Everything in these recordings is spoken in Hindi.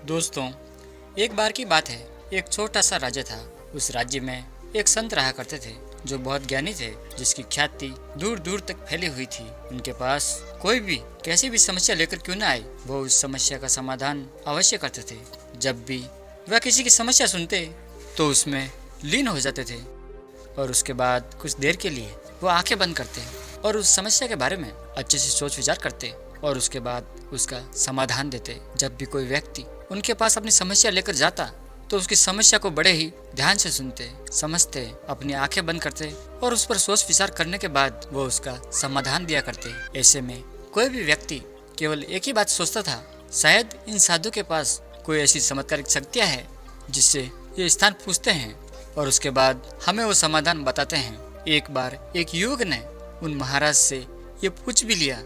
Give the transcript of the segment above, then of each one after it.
दोस्तों, एक बार की बात है। एक छोटा सा राज्य था। उस राज्य में एक संत रहा करते थे जो बहुत ज्ञानी थे, जिसकी ख्याति दूर दूर तक फैली हुई थी। उनके पास कोई भी कैसी भी समस्या लेकर क्यों न आए, वो उस समस्या का समाधान अवश्य करते थे। जब भी वह किसी की समस्या सुनते तो उसमें लीन हो जाते थे और उसके बाद कुछ देर के लिए वो आंखें बंद करते और उस समस्या के बारे में अच्छे से सोच विचार करते और उसके बाद उसका समाधान देते। जब भी कोई व्यक्ति उनके पास अपनी समस्या लेकर जाता तो उसकी समस्या को बड़े ही ध्यान से सुनते, समझते, अपनी आंखें बंद करते और उस पर सोच विचार करने के बाद वो उसका समाधान दिया करते। ऐसे में कोई भी व्यक्ति केवल एक ही बात सोचता था, शायद इन साधु के पास कोई ऐसी चमत्कारिक शक्तियाँ है जिससे ये स्थान पूछते हैं और उसके बाद हमें वो समाधान बताते हैं। एक बार एक युवक ने उन महाराज से ये पूछ भी लिया,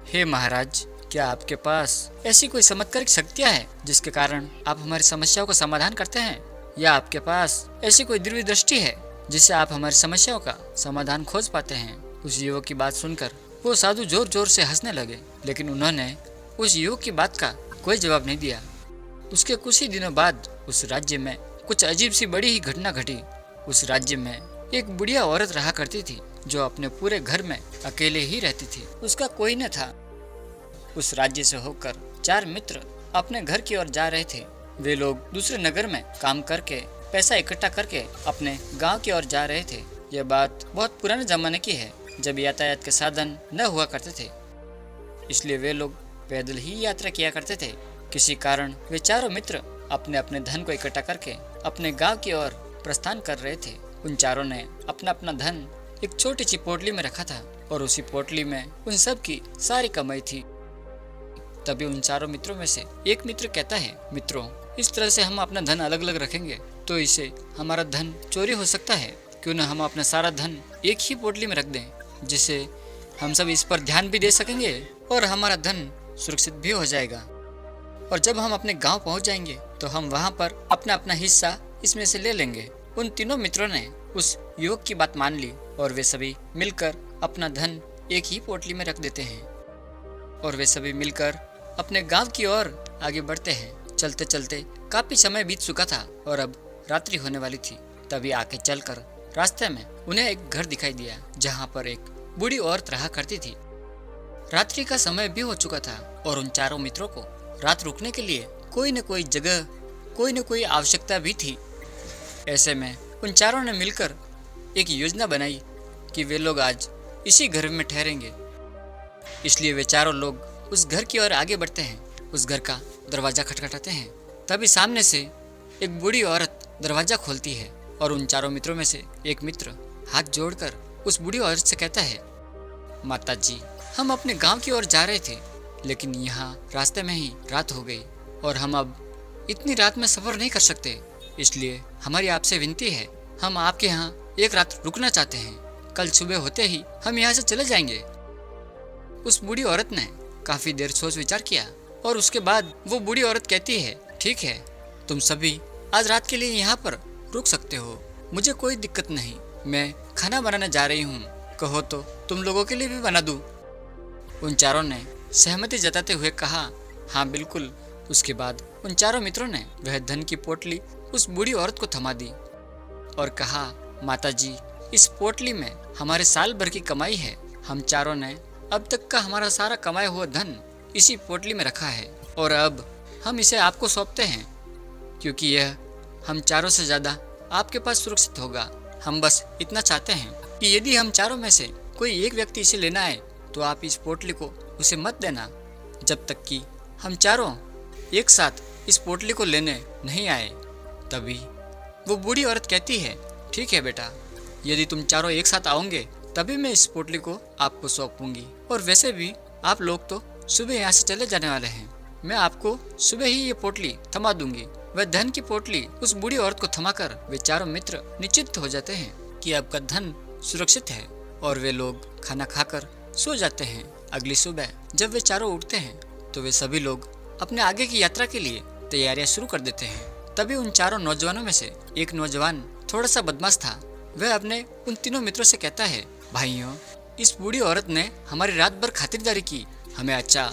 हे महाराज, क्या आपके पास ऐसी कोई चमत्कारिक शक्तियाँ है जिसके कारण आप हमारी समस्याओं का समाधान करते हैं, या आपके पास ऐसी कोई दिव्य दृष्टि है जिससे आप हमारी समस्याओं का समाधान खोज पाते हैं। उस युवक की बात सुनकर वो साधु जोर जोर से हंसने लगे, लेकिन उन्होंने उस युवक की बात का कोई जवाब नहीं दिया। उसके कुछ ही दिनों बाद उस राज्य में कुछ अजीब सी बड़ी ही घटना घटी। उस राज्य में एक बुढ़िया औरत रहा करती थी जो अपने पूरे घर में अकेले ही रहती थी। उसका कोई न था। उस राज्य से होकर 4 मित्र अपने घर की ओर जा रहे थे। वे लोग दूसरे नगर में काम करके पैसा इकट्ठा करके अपने गांव की ओर जा रहे थे। यह बात बहुत पुराने जमाने की है, जब यातायात के साधन न हुआ करते थे, इसलिए वे लोग पैदल ही यात्रा किया करते थे। किसी कारण वे चारों मित्र अपने अपने धन को इकट्ठा करके अपने गांव की ओर प्रस्थान कर रहे थे। उन चारों ने अपना अपना धन एक छोटी सी पोटली में रखा था और उसी पोटली में उन सब की सारी कमाई थी। तभी उन चारों मित्रों में से एक मित्र कहता है, मित्रों, इस तरह से हम अपना धन अलग अलग रखेंगे तो इससे हमारा धन चोरी हो सकता है। क्यों न हम अपना सारा धन एक ही पोटली में रख दें, जिससे हम सब इस पर ध्यान भी दे सकेंगे और हमारा धन सुरक्षित भी हो जाएगा। और जब हम अपने गांव पहुंच जाएंगे तो हम वहां पर अपना अपना हिस्सा इसमें से ले लेंगे। उन तीनों मित्रों ने उस युवक की बात मान ली और वे सभी मिलकर अपना धन एक ही पोटली में रख देते हैं और वे सभी मिलकर अपने गांव की ओर आगे बढ़ते हैं। चलते चलते काफी समय बीत चुका था और अब रात्रि होने वाली थी। तभी आगे चलकर रास्ते में उन्हें एक घर दिखाई दिया जहां पर एक बूढ़ी औरत रहा करती थी। रात्रि का समय भी हो चुका था और उन चारों मित्रों को रात रुकने के लिए कोई न कोई जगह, कोई न कोई आवश्यकता भी थी। ऐसे में उन चारों ने मिलकर एक योजना बनाई कि वे लोग आज इसी घर में ठहरेंगे। इसलिए वे चारों लोग उस घर की ओर आगे बढ़ते हैं। उस घर का दरवाजा खटखटाते हैं। तभी सामने से एक बूढ़ी औरत दरवाजा खोलती है और उन चारों मित्रों में से एक मित्र हाथ जोड़कर उस बूढ़ी औरत से कहता है, माता जी, हम अपने गांव की ओर जा रहे थे, लेकिन यहाँ रास्ते में ही रात हो गई और हम अब इतनी रात में सफर नहीं कर सकते। इसलिए हमारी आपसे विनती है, हम आपके यहाँ एक रात रुकना चाहते हैं। कल सुबह होते ही हम यहाँ से चले जाएंगे। उस बूढ़ी औरत ने काफी देर सोच विचार किया और उसके बाद वो बूढ़ी औरत कहती है, ठीक है, तुम सभी आज रात के लिए यहाँ पर रुक सकते हो, मुझे कोई दिक्कत नहीं। मैं खाना बनाने जा रही हूँ, कहो तो तुम लोगों के लिए भी बना दूँ। उन चारों ने सहमति जताते हुए कहा, हाँ बिल्कुल। उसके बाद उन चारों मित्रों ने वह धन की पोटली उस बूढ़ी औरत को थमा दी और कहा, माता जी, इस पोटली में हमारे साल भर की कमाई है। हम चारों ने अब तक का हमारा सारा कमाया हुआ धन इसी पोटली में रखा है और अब हम इसे आपको सौंपते हैं, क्योंकि यह हम चारों से ज्यादा आपके पास सुरक्षित होगा। हम बस इतना चाहते हैं कि यदि हम चारों में से कोई एक व्यक्ति इसे लेना आए तो आप इस पोटली को उसे मत देना जब तक कि हम चारों एक साथ इस पोटली को लेने नहीं आए। तभी वो बूढ़ी औरत कहती है, ठीक है बेटा, यदि तुम चारों एक साथ आओगे तभी मैं इस पोटली को आपको सौंपूंगी। और वैसे भी आप लोग तो सुबह यहाँ से चले जाने वाले हैं, मैं आपको सुबह ही ये पोटली थमा दूंगी। वह धन की पोटली उस बूढ़ी औरत को थमाकर वे चारों मित्र निश्चित हो जाते हैं कि आपका धन सुरक्षित है और वे लोग खाना खाकर सो जाते हैं। अगली सुबह जब वे चारों उठते हैं तो वे सभी लोग अपने आगे की यात्रा के लिए तैयारियां शुरू कर देते हैं। तभी उन चारों नौजवानों में से एक नौजवान थोड़ा सा बदमाश था। वह अपने उन तीनों मित्रों से कहता है, भाइयों, इस बूढ़ी औरत ने हमारी रात भर खातिरदारी की, हमें अच्छा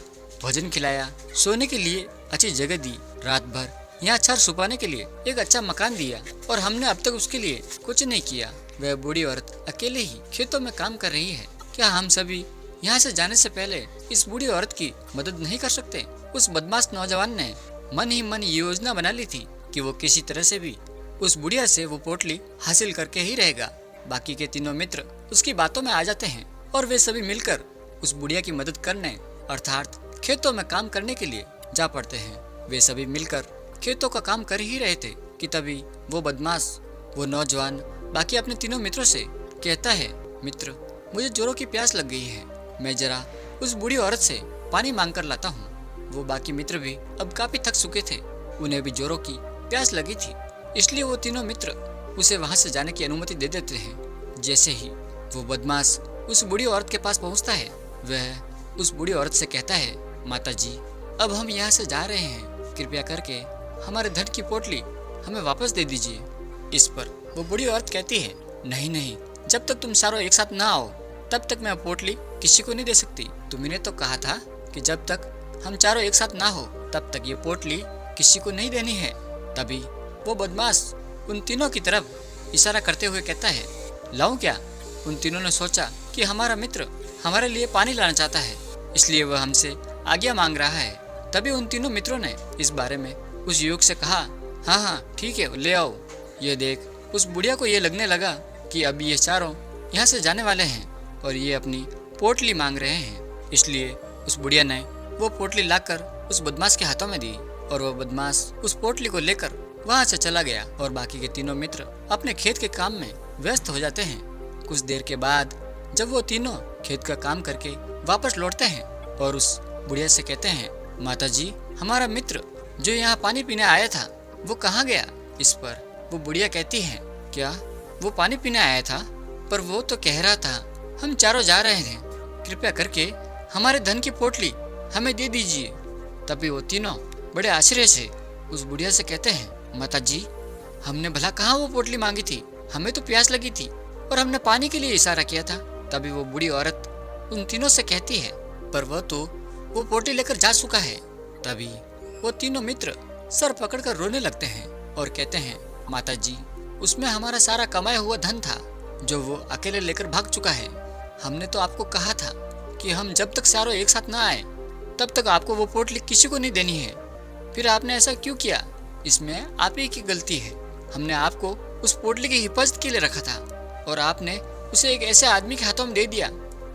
भोजन खिलाया, सोने के लिए अच्छी जगह दी, रात भर यहाँ चार छुपाने के लिए एक अच्छा मकान दिया, और हमने अब तक उसके लिए कुछ नहीं किया। वह बूढ़ी औरत अकेले ही खेतों में काम कर रही है। क्या हम सभी यहाँ से जाने से पहले इस बूढ़ी औरत की मदद नहीं कर सकते? उस बदमाश नौजवान ने मन ही मन ये योजना बना ली थी कि वो किसी तरह से भी उस बुढ़िया से वो पोटली हासिल करके ही रहेगा। बाकी के तीनों मित्र उसकी बातों में आ जाते हैं और वे सभी मिलकर उस बुढ़िया की मदद करने अर्थात खेतों में काम करने के लिए जा पड़ते हैं। वे सभी मिलकर खेतों का काम कर ही रहे थे कि तभी वो बदमाश, वो नौजवान बाकी अपने तीनों मित्रों से कहता है, मित्र, मुझे जोरों की प्यास लग गई है, मैं जरा उस बूढ़ी औरत से पानी मांग कर लाता हूँ। वो बाकी मित्र भी अब काफी थक चुके थे, उन्हें भी जोरों की प्यास लगी थी, इसलिए वो तीनों मित्र उसे वहां से जाने की अनुमति दे देते हैं। जैसे ही वो बदमाश उस बूढ़ी औरत के पास पहुंचता है, वह उस बूढ़ी औरत से कहता है, माता जी, अब हम यहाँ से जा रहे हैं, कृपया करके हमारे धन की पोटली हमें वापस दे दीजिए। इस पर वो बूढ़ी औरत कहती है, नहीं नहीं, जब तक तुम चारों एक साथ ना आओ तब तक मैं पोटली किसी को नहीं दे सकती। तुमने तो कहा था कि जब तक हम चारों एक साथ ना हो तब तक ये पोटली किसी को नहीं देनी है। तभी वो बदमाश उन तीनों की तरफ इशारा करते हुए कहता है, लाऊं क्या? उन तीनों ने सोचा कि हमारा मित्र हमारे लिए पानी लाना चाहता है, इसलिए वह हमसे आज्ञा मांग रहा है। तभी उन तीनों मित्रों ने इस बारे में उस युवक से कहा, हाँ हाँ ठीक है, ले आओ। ये देख उस बुढ़िया को ये लगने लगा कि अब ये चारों यहाँ से जाने वाले हैं और ये अपनी पोटली मांग रहे हैं, इसलिए उस बुढ़िया ने वो पोटली लाकर उस बदमाश के हाथों में दी और वो बदमाश उस पोटली को लेकर वहाँ से चला गया और बाकी के तीनों मित्र अपने खेत के काम में व्यस्त हो जाते हैं। कुछ देर के बाद जब वो तीनों खेत का काम करके वापस लौटते हैं और उस बुढ़िया से कहते हैं, माता जी, हमारा मित्र जो यहाँ पानी पीने आया था वो कहाँ गया? इस पर वो बुढ़िया कहती है, क्या वो पानी पीने आया था? पर वो तो कह रहा था हम चारों जा रहे हैं, कृपया करके हमारे धन की पोटली हमें दे दीजिए। तभी वो तीनों बड़े आश्चर्य से उस बुढ़िया से कहते हैं, माता जी, हमने भला कहाँ वो पोटली मांगी थी, हमें तो प्यास लगी थी और हमने पानी के लिए इशारा किया था। तभी वो बूढ़ी औरत उन तीनों से कहती है, पर वह तो वो पोटली लेकर जा चुका है। तभी वो तीनों मित्र सर पकड़कर रोने लगते हैं और कहते हैं, माता जी, उसमें हमारा सारा कमाया हुआ धन था जो वो अकेले लेकर भाग चुका है। हमने तो आपको कहा था कि हम जब तक चारों एक साथ ना आए तब तक आपको वो पोटली किसी को नहीं देनी है, फिर आपने ऐसा क्यों किया? इसमें आप ही की गलती है। हमने आपको उस पोटली की हिफाजत के लिए रखा था और आपने उसे एक ऐसे आदमी के हाथों में दे दिया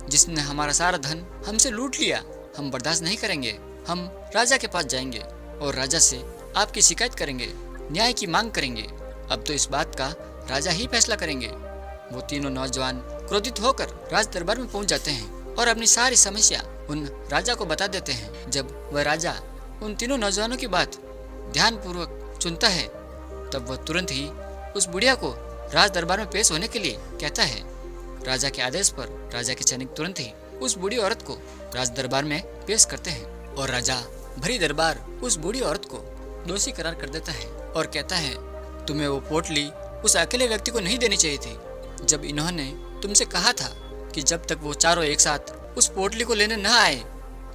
जिसने हमारा सारा धन हमसे लूट लिया। हम बर्दाश्त नहीं करेंगे, हम राजा के पास जाएंगे और राजा से आपकी शिकायत करेंगे, न्याय की मांग करेंगे। अब तो इस बात का राजा ही फैसला करेंगे। वो तीनों नौजवान क्रोधित होकर राज दरबार में पहुंच जाते हैं और अपनी सारी समस्या उन राजा को बता देते हैं। जब वह राजा उन तीनों नौजवानों की बात ध्यानपूर्वक सुनता है तब वह तुरंत ही उस बुढ़िया को राज दरबार में पेश होने के लिए कहता है। राजा के आदेश पर राजा के सैनिक तुरंत ही उस बूढ़ी औरत को राज दरबार में पेश करते हैं और राजा भरी दरबार उस बूढ़ी औरत को दोषी करार कर देता है और कहता है, तुम्हें वो पोटली उस अकेले व्यक्ति को नहीं देनी चाहिए थी। जब इन्होंने तुमसे कहा था कि जब तक वो चारों एक साथ उस पोटली को लेने न आए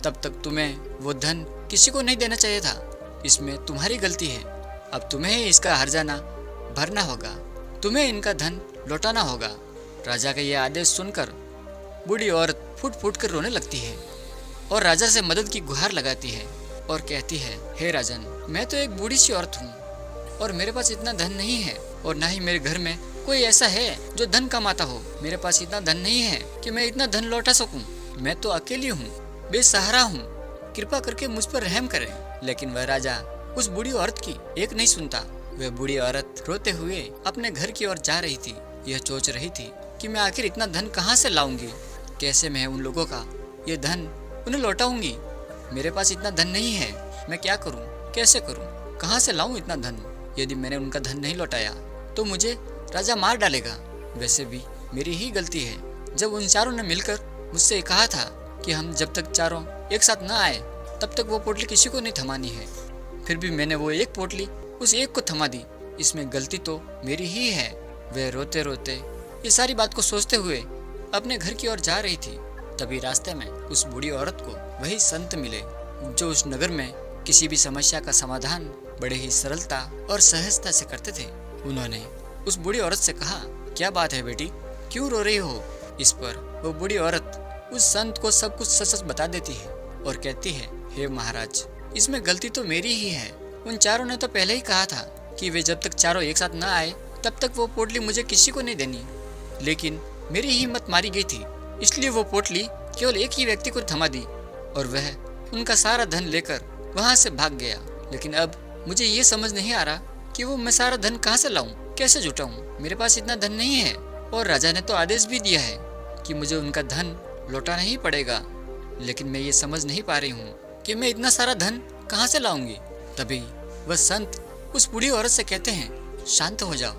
तब तक तुम्हें वो धन किसी को नहीं देना चाहिए था। इसमें तुम्हारी गलती है। अब तुम्हें ही इसका हर्जाना भरना होगा, तुम्हें इनका धन लौटाना होगा। राजा का यह आदेश सुनकर बूढ़ी औरत फूट फूट कर रोने लगती है और राजा से मदद की गुहार लगाती है और कहती है, हे राजन, मैं तो एक बूढ़ी सी औरत हूँ और मेरे पास इतना धन नहीं है और ना ही मेरे घर में कोई ऐसा है जो धन कमाता हो। मेरे पास इतना धन नहीं है कि मैं इतना धन लौटा सकूं। मैं तो अकेली हूँ, बेसहारा हूँ, कृपा करके मुझ पर रहम करें। लेकिन वह राजा उस बूढ़ी औरत की एक नहीं सुनता। वह बूढ़ी औरत रोते हुए अपने घर की ओर जा रही थी। यह सोच रही थी कि मैं आखिर इतना धन कहाँ से लाऊंगी, कैसे मैं उन लोगों का ये धन उन्हें लौटाऊंगी। मेरे पास इतना धन नहीं है, मैं क्या करूं, कैसे करूं, कहाँ से लाऊं इतना धन। यदि मैंने उनका धन नहीं लौटाया तो मुझे राजा मार डालेगा। वैसे भी मेरी ही गलती है। जब उन चारों ने मिलकर मुझसे कहा था कि हम जब तक चारों एक साथ न आए तब तक वो पोटली किसी को नहीं थमानी है, फिर भी मैंने वो एक पोटली उस एक को थमा दी। इसमें गलती तो मेरी ही है। वह रोते रोते ये सारी बात को सोचते हुए अपने घर की ओर जा रही थी। तभी रास्ते में उस बूढ़ी औरत को वही संत मिले जो उस नगर में किसी भी समस्या का समाधान बड़े ही सरलता और सहजता से करते थे। उन्होंने उस बूढ़ी औरत से कहा, क्या बात है बेटी, क्यों रो रही हो? इस पर वो बूढ़ी औरत उस संत को सब कुछ सच सच बता देती है और कहती है, हे महाराज, इसमें गलती तो मेरी ही है। उन चारों ने तो पहले ही कहा था कि वे जब तक चारों एक साथ न आए तब तक वो पोटली मुझे किसी को नहीं देनी, लेकिन मेरी हिम्मत मारी गई थी, इसलिए वो पोटली केवल एक ही व्यक्ति को थमा दी और वह उनका सारा धन लेकर वहाँ से भाग गया। लेकिन अब मुझे ये समझ नहीं आ रहा कि वो मैं सारा धन कहाँ से लाऊं, कैसे जुटाऊं? मेरे पास इतना धन नहीं है और राजा ने तो आदेश भी दिया है कि मुझे उनका धन लौटाना ही पड़ेगा, लेकिन मैं ये समझ नहीं पा रही हूँ कि मैं इतना सारा धन कहाँ से लाऊंगी। तभी वह संत उस बूढ़ी औरत से कहते हैं, शांत हो जाओ,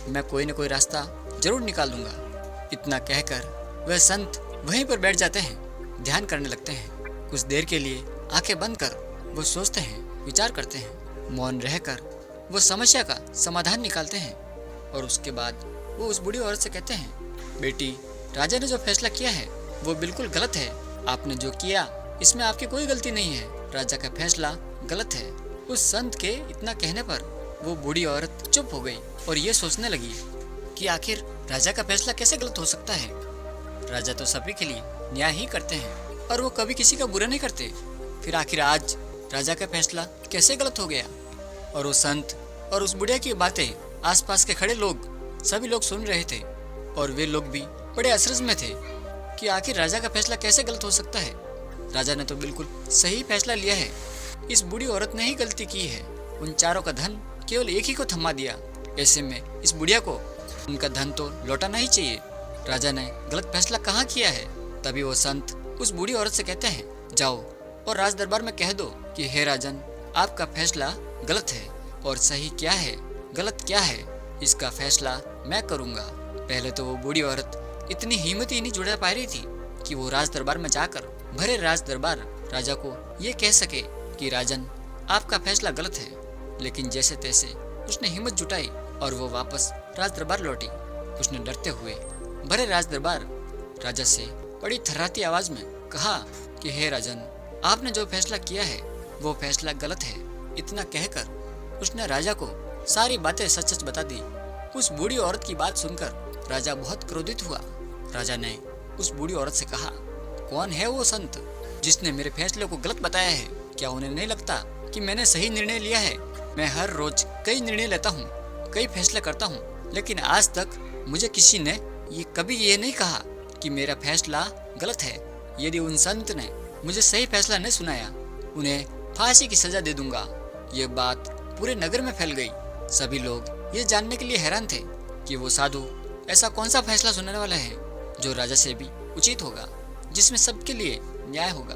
मैं कोई न कोई रास्ता जरूर निकाल दूंगा। इतना कहकर वह संत वहीं पर बैठ जाते हैं, ध्यान करने लगते हैं। कुछ देर के लिए आंखें बंद कर वो सोचते हैं, विचार करते हैं। मौन रहकर वो समस्या का समाधान निकालते हैं और उसके बाद वो उस बूढ़ी औरत से कहते हैं, बेटी, राजा ने जो फैसला किया है वो बिल्कुल गलत है। आपने जो किया इसमें आपकी कोई गलती नहीं है, राजा का फैसला गलत है। उस संत के इतना कहने पर वो बूढ़ी औरत चुप हो गई और ये सोचने लगी कि आखिर राजा का फैसला कैसे गलत हो सकता है। राजा तो सभी के लिए न्याय ही करते हैं और वो कभी किसी का बुरा नहीं करते। फिर आखिर आज राजा का फैसला कैसे गलत हो गया? और वो संत और उस बुढ़िया की बातें आसपास के खड़े लोग सभी लोग सुन रहे थे और वे लोग भी बड़े अचरज में थे कि आखिर राजा का फैसला कैसे गलत हो सकता है। राजा ने तो बिल्कुल सही फैसला लिया है, इस बूढ़ी औरत ने ही गलती की है। उन चारों का धन केवल एक ही को थमा दिया, ऐसे में इस बुढ़िया को उनका धन तो लौटाना ही चाहिए। राजा ने गलत फैसला कहाँ किया है? तभी वो संत उस बूढ़ी औरत से कहते हैं, जाओ और राज दरबार में कह दो कि हे राजन, आपका फैसला गलत है और सही क्या है, गलत क्या है, इसका फैसला मैं करूँगा। पहले तो वो बूढ़ी औरत इतनी हिम्मत ही नहीं जुटा पा रही थी कि वो राज दरबार में जाकर भरे राज दरबार राजा को ये कह सके कि राजन, आपका फैसला गलत है। लेकिन जैसे तैसे उसने हिम्मत जुटाई और वो वापस राज दरबार लौटी। उसने डरते हुए भरे राज दरबार राजा से बड़ी थर्राती आवाज में कहा कि हे राजन, आपने जो फैसला किया है वो फैसला गलत है। इतना कहकर उसने राजा को सारी बातें सच सच बता दी। उस बूढ़ी औरत की बात सुनकर राजा बहुत क्रोधित हुआ। राजा ने उस बूढ़ी औरत से कहा, कौन है वो संत जिसने मेरे फैसले को गलत बताया है? क्या उन्हें नहीं लगता कि मैंने सही निर्णय लिया है? मैं हर रोज कई निर्णय लेता हूँ, कई फैसले करता हूँ, लेकिन आज तक मुझे किसी ने कभी ये नहीं कहा कि मेरा फैसला गलत है। यदि उन संत ने मुझे सही फैसला नहीं सुनाया, उन्हें फांसी की सजा दे दूंगा। ये बात पूरे नगर में फैल गई। सभी लोग ये जानने के लिए हैरान थे कि वो साधु ऐसा कौन सा फैसला सुनाने वाला है जो राजा से भी उचित होगा, जिसमें सबके लिए न्याय होगा।